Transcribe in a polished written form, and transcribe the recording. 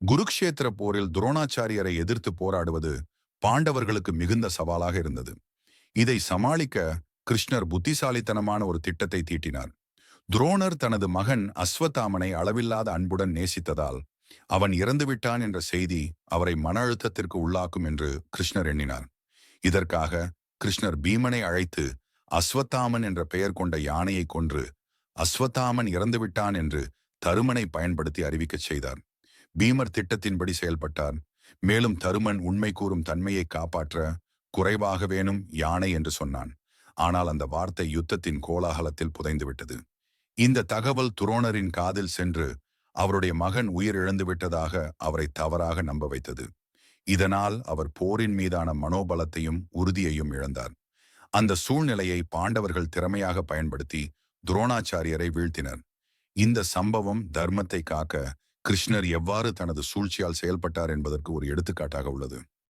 குருக்ஷேத்திர போரில் துரோணாச்சாரியரை எதிர்த்து போராடுவது பாண்டவர்களுக்கு மிகுந்த சவாலாக இருந்தது. இதை சமாளிக்க கிருஷ்ணர் புத்திசாலித்தனமான ஒரு திட்டத்தை தீட்டினார். துரோணர் தனது மகன் அஸ்வத்தாமனை அளவில்லாத அன்புடன் நேசித்ததால் அவன் இறந்துவிட்டான் என்ற செய்தி அவரை மன அழுத்தத்திற்கு உள்ளாக்கும் என்று கிருஷ்ணர் எண்ணினார். இதற்காக கிருஷ்ணர் பீமனை அழைத்து அஸ்வத்தாமன் என்ற பெயர் கொண்ட யானையை கொன்று அஸ்வத்தாமன் இறந்துவிட்டான் என்று தருமனை பயன்படுத்தி அறிவிக்கச் செய்தார். பீமர் திட்டத்தின்படி செயல்பட்டார். மேலும் தருமன் உண்மை கூறும் தன்மையை காப்பாற்ற குறைவாக வேணும் யானை என்று சொன்னான். ஆனால் அந்த வார்த்தை யுத்தத்தின் கோலாகலத்தில் புதைந்துவிட்டது. இந்த தகவல் துரோணரின் காதில் சென்று அவருடைய மகன் உயிரிழந்து விட்டதாக அவரை தவறாக நம்ப வைத்தது. இதனால் அவர் போரின் மீதான மனோபலத்தையும் உறுதியையும் இழந்தார். அந்த சூழ்நிலையை பாண்டவர்கள் திறமையாக பயன்படுத்தி துரோணாச்சாரியரை வீழ்த்தினர். இந்த சம்பவம் தர்மத்தை காக்க கிருஷ்ணர் எவ்வாறு தனது சூழ்ச்சியால் செயல்பட்டார் என்பதற்கு ஒரு எடுத்துக்காட்டாக உள்ளது.